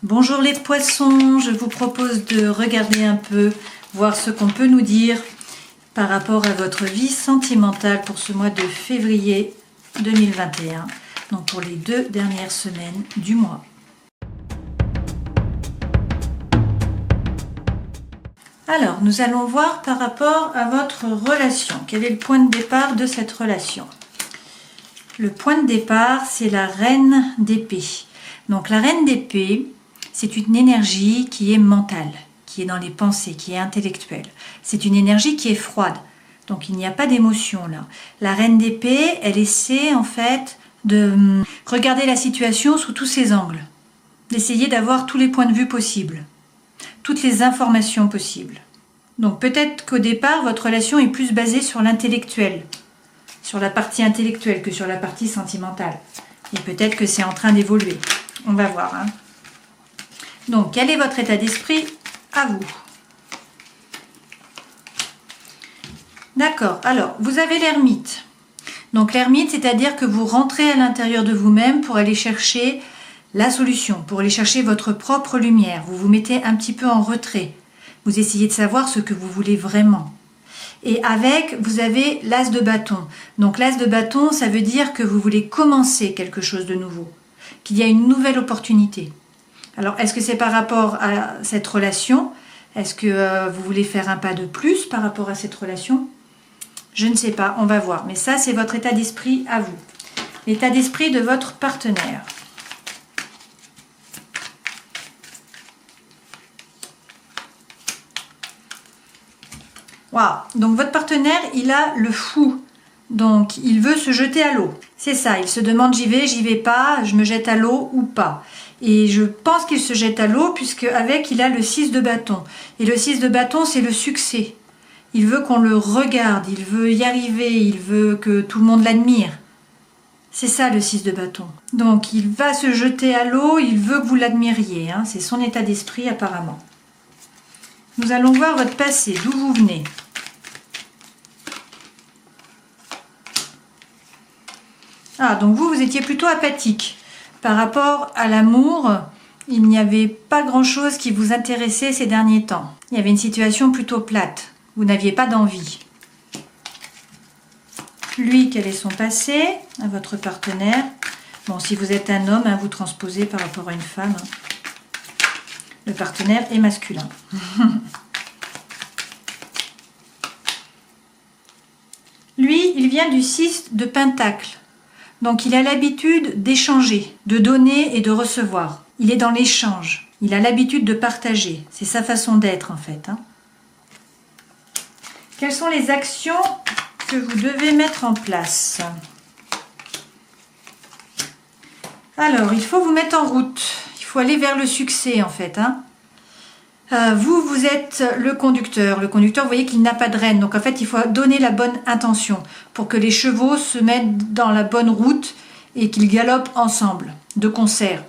Bonjour les poissons, je vous propose de regarder un peu, voir ce qu'on peut nous dire par rapport à votre vie sentimentale pour ce mois de février 2021, donc pour les 2 dernières semaines du mois. Alors, nous allons voir par rapport à votre relation, quel est le point de départ de cette relation. Le point de départ, c'est la reine d'épée. Donc la reine d'épée, c'est une énergie qui est mentale, qui est dans les pensées, qui est intellectuelle. C'est une énergie qui est froide, donc il n'y a pas d'émotion là. La reine d'épée, elle essaie en fait de regarder la situation sous tous ses angles, d'essayer d'avoir tous les points de vue possibles, toutes les informations possibles. Donc peut-être qu'au départ, votre relation est plus basée sur l'intellectuel, sur la partie intellectuelle que sur la partie sentimentale. Et peut-être que c'est en train d'évoluer. On va voir, hein. Donc, quel est votre état d'esprit à vous? D'accord. Alors, vous avez l'ermite. Donc, l'ermite, c'est-à-dire que vous rentrez à l'intérieur de vous-même pour aller chercher la solution, pour aller chercher votre propre lumière. Vous vous mettez un petit peu en retrait. Vous essayez de savoir ce que vous voulez vraiment. Et avec, vous avez l'as de bâton. Donc, l'as de bâton, ça veut dire que vous voulez commencer quelque chose de nouveau, qu'il y a une nouvelle opportunité. Alors, est-ce que c'est par rapport à cette relation? Est-ce que vous voulez faire un pas de plus par rapport à cette relation? Je ne sais pas, on va voir. Mais ça, c'est votre état d'esprit à vous. L'état d'esprit de votre partenaire. Waouh! Donc, votre partenaire, il a le fou. Donc, il veut se jeter à l'eau. C'est ça, il se demande j'y vais pas, je me jette à l'eau ou pas. Et je pense qu'il se jette à l'eau puisque avec il a le 6 de bâton. Et le 6 de bâton, c'est le succès. Il veut qu'on le regarde, il veut y arriver, il veut que tout le monde l'admire. C'est ça le 6 de bâton. Donc il va se jeter à l'eau, il veut que vous l'admiriez. Hein. C'est son état d'esprit apparemment. Nous allons voir votre passé, d'où vous venez. Ah, donc vous étiez plutôt apathique. Par rapport à l'amour, il n'y avait pas grand-chose qui vous intéressait ces derniers temps. Il y avait une situation plutôt plate. Vous n'aviez pas d'envie. Lui, quel est son passé à votre partenaire? Bon, si vous êtes un homme, hein, vous transposez par rapport à une femme. Le partenaire est masculin. Lui, il vient du 6 de pentacle. Donc il a l'habitude d'échanger, de donner et de recevoir. Il est dans l'échange. Il a l'habitude de partager. C'est sa façon d'être en fait. Hein. Quelles sont les actions que vous devez mettre en place? Alors, il faut vous mettre en route. Il faut aller vers le succès en fait. Hein. Vous êtes le conducteur. Le conducteur, vous voyez qu'il n'a pas de rêne. Donc en fait, il faut donner la bonne intention pour que les chevaux se mettent dans la bonne route et qu'ils galopent ensemble, de concert,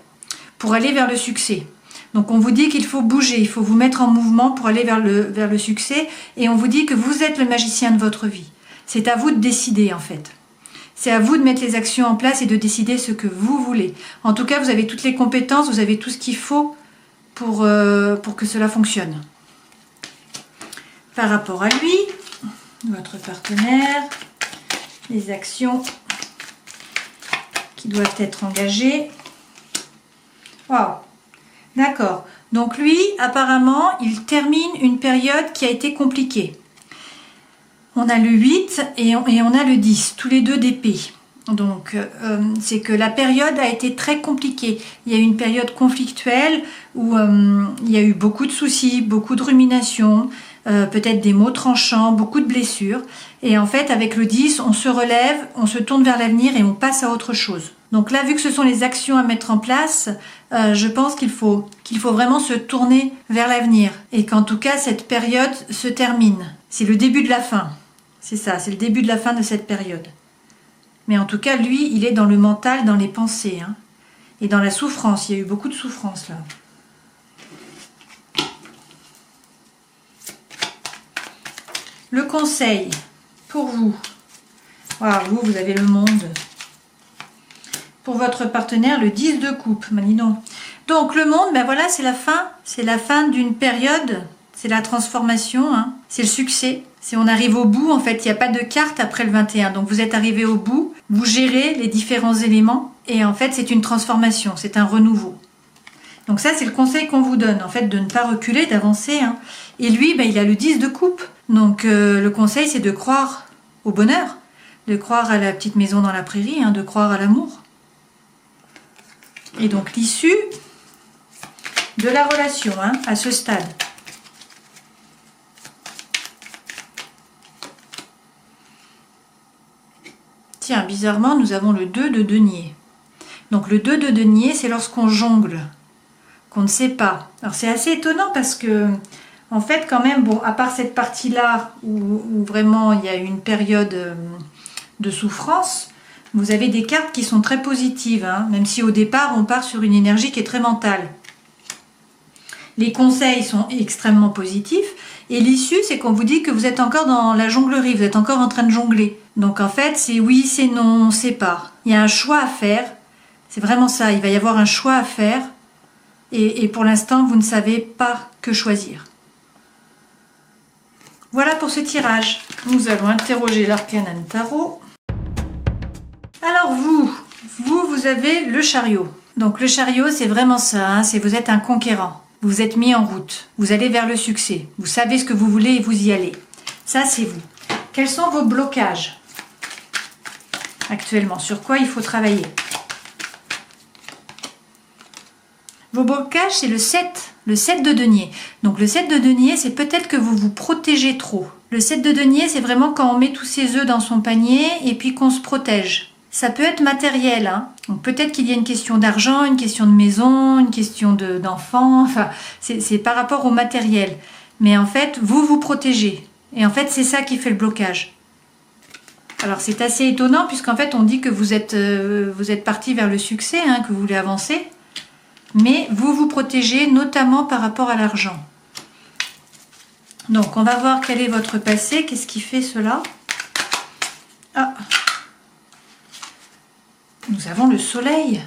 pour aller vers le succès. Donc on vous dit qu'il faut bouger, il faut vous mettre en mouvement pour aller vers le succès. Et on vous dit que vous êtes le magicien de votre vie. C'est à vous de décider en fait. C'est à vous de mettre les actions en place et de décider ce que vous voulez. En tout cas, vous avez toutes les compétences, vous avez tout ce qu'il faut pour que cela fonctionne. Par rapport à lui, votre partenaire, les actions qui doivent être engagées. Waouh! D'accord. Donc lui, apparemment, il termine une période qui a été compliquée. On a le 8 et on a le 10, tous les deux d'épée. Donc, c'est que la période a été très compliquée. Il y a eu une période conflictuelle où il y a eu beaucoup de soucis, beaucoup de ruminations, peut-être des mots tranchants, beaucoup de blessures. Et en fait, avec le 10, on se relève, on se tourne vers l'avenir et on passe à autre chose. Donc là, vu que ce sont les actions à mettre en place, je pense qu'il faut vraiment se tourner vers l'avenir. Et qu'en tout cas, cette période se termine. C'est le début de la fin. C'est ça, c'est le début de la fin de cette période. Mais en tout cas, lui, il est dans le mental, dans les pensées. Hein, et dans la souffrance. Il y a eu beaucoup de souffrance là. Le conseil pour vous. Wow, vous avez le monde. Pour votre partenaire, le 10 de coupe. Ben, dis donc. Donc le monde, ben voilà, c'est la fin d'une période, c'est la transformation, hein. C'est le succès. Si on arrive au bout, en fait, il n'y a pas de carte après le 21. Donc vous êtes arrivé au bout, vous gérez les différents éléments et en fait c'est une transformation, c'est un renouveau. Donc ça c'est le conseil qu'on vous donne, en fait, de ne pas reculer, d'avancer, hein. Et lui, ben, il a le 10 de coupe. Donc le conseil c'est de croire au bonheur, de croire à la petite maison dans la prairie, hein, de croire à l'amour. Et donc l'issue de la relation, hein, à ce stade. Tiens, bizarrement, nous avons le 2 de denier. Donc le 2 de denier, c'est lorsqu'on jongle, qu'on ne sait pas. Alors c'est assez étonnant parce que, en fait, quand même, bon, à part cette partie-là où vraiment il y a une période de souffrance, vous avez des cartes qui sont très positives, hein, même si au départ on part sur une énergie qui est très mentale. Les conseils sont extrêmement positifs et l'issue c'est qu'on vous dit que vous êtes encore dans la jonglerie, vous êtes encore en train de jongler. Donc en fait c'est oui, c'est non, on ne sait pas. Il y a un choix à faire, c'est vraiment ça, il va y avoir un choix à faire et pour l'instant vous ne savez pas que choisir. Voilà pour ce tirage. Nous allons interroger l'arcane tarot. Alors vous avez le chariot. Donc le chariot c'est vraiment ça, hein, c'est vous êtes un conquérant. Vous vous êtes mis en route, vous allez vers le succès, vous savez ce que vous voulez et vous y allez. Ça, c'est vous. Quels sont vos blocages actuellement? Sur quoi il faut travailler? Vos blocages, c'est le 7 de denier. Donc le 7 de denier, c'est peut-être que vous vous protégez trop. Le 7 de denier, c'est vraiment quand on met tous ses œufs dans son panier et puis qu'on se protège. Ça peut être matériel, hein. Donc peut-être qu'il y a une question d'argent, une question de maison, une question d'enfant, enfin c'est par rapport au matériel. Mais en fait, vous vous protégez. Et en fait, c'est ça qui fait le blocage. Alors c'est assez étonnant puisqu'en fait on dit que vous êtes parti vers le succès, hein, que vous voulez avancer. Mais vous vous protégez notamment par rapport à l'argent. Donc on va voir quel est votre passé, qu'est-ce qui fait cela. Ah, nous avons le soleil.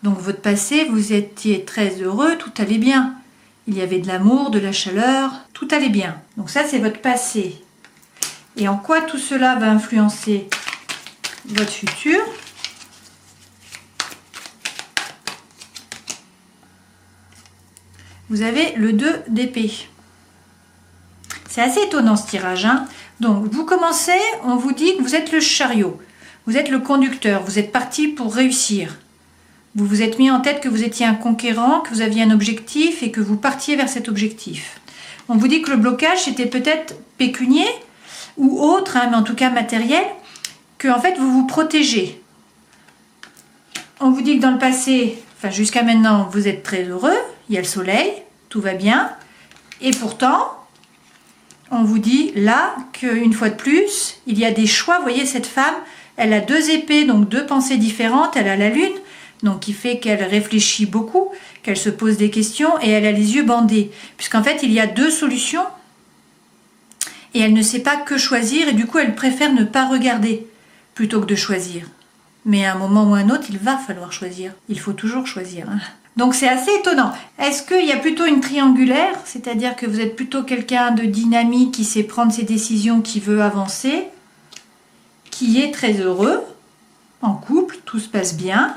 Donc votre passé, vous étiez très heureux, tout allait bien. Il y avait de l'amour, de la chaleur, tout allait bien. Donc ça c'est votre passé. Et en quoi tout cela va influencer votre futur? Vous avez le 2 d'épée. C'est assez étonnant ce tirage, hein. Donc vous commencez, on vous dit que vous êtes le chariot. Vous êtes le conducteur, vous êtes parti pour réussir. Vous vous êtes mis en tête que vous étiez un conquérant, que vous aviez un objectif et que vous partiez vers cet objectif. On vous dit que le blocage c'était peut-être pécunier ou autre, hein, mais en tout cas matériel, que en fait vous vous protégez. On vous dit que dans le passé, enfin jusqu'à maintenant, vous êtes très heureux, il y a le soleil, tout va bien, et pourtant, on vous dit là qu'une fois de plus, il y a des choix. Vous voyez cette femme, elle a 2 épées, donc 2 pensées différentes, elle a la lune, donc qui fait qu'elle réfléchit beaucoup, qu'elle se pose des questions et elle a les yeux bandés, puisqu'en fait il y a 2 solutions et elle ne sait pas que choisir et du coup elle préfère ne pas regarder plutôt que de choisir. Mais à un moment ou à un autre, il va falloir choisir. Il faut toujours choisir, hein. Donc c'est assez étonnant. Est-ce qu'il y a plutôt une triangulaire, c'est-à-dire que vous êtes plutôt quelqu'un de dynamique qui sait prendre ses décisions, qui veut avancer, qui est très heureux, en couple, tout se passe bien.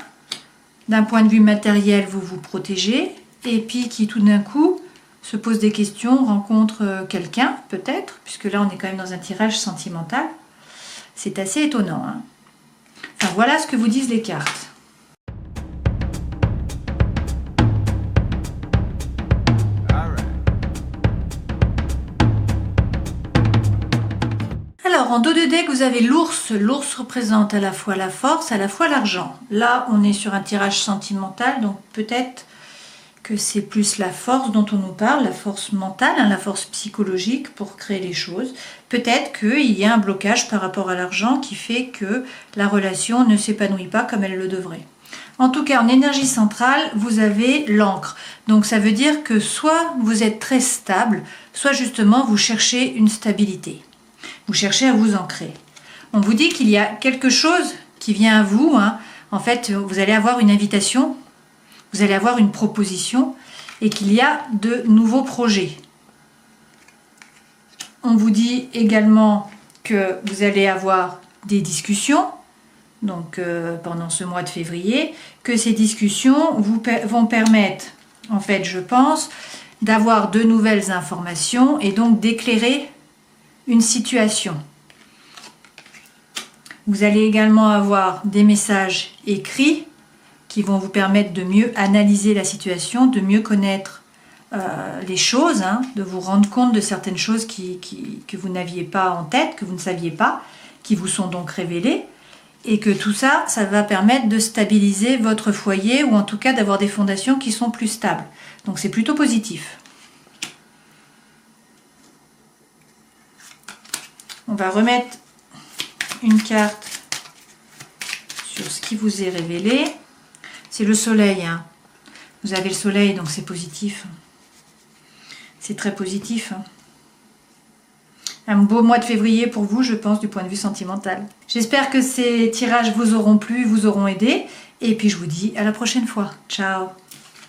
D'un point de vue matériel, vous vous protégez, et puis qui tout d'un coup se pose des questions, rencontre quelqu'un, peut-être, puisque là on est quand même dans un tirage sentimental. C'est assez étonnant, hein. Enfin voilà ce que vous disent les cartes. Alors, en dos de deck, vous avez l'ours. L'ours représente à la fois la force, à la fois l'argent. Là, on est sur un tirage sentimental, donc peut-être que c'est plus la force dont on nous parle, la force mentale, hein, la force psychologique pour créer les choses. Peut-être qu'il y a un blocage par rapport à l'argent qui fait que la relation ne s'épanouit pas comme elle le devrait. En tout cas, en énergie centrale, vous avez l'encre. Donc ça veut dire que soit vous êtes très stable, soit justement vous cherchez une stabilité. Vous cherchez à vous ancrer. On vous dit qu'il y a quelque chose qui vient à vous, hein. En fait, vous allez avoir une invitation. vous allez avoir une proposition et qu'il y a de nouveaux projets. On vous dit également que vous allez avoir des discussions, donc pendant ce mois de février, que ces discussions vont permettre, en fait, je pense, d'avoir de nouvelles informations et donc d'éclairer une situation. Vous allez également avoir des messages écrits qui vont vous permettre de mieux analyser la situation, de mieux connaître les choses, hein, de vous rendre compte de certaines choses que vous n'aviez pas en tête, que vous ne saviez pas, qui vous sont donc révélées, et que tout ça, ça va permettre de stabiliser votre foyer, ou en tout cas d'avoir des fondations qui sont plus stables. Donc c'est plutôt positif. On va remettre une carte sur ce qui vous est révélé. C'est le soleil, hein. Vous avez le soleil, donc c'est positif. C'est très positif. Un beau mois de février pour vous, je pense, du point de vue sentimental. J'espère que ces tirages vous auront plu, vous auront aidé. Et puis je vous dis à la prochaine fois. Ciao!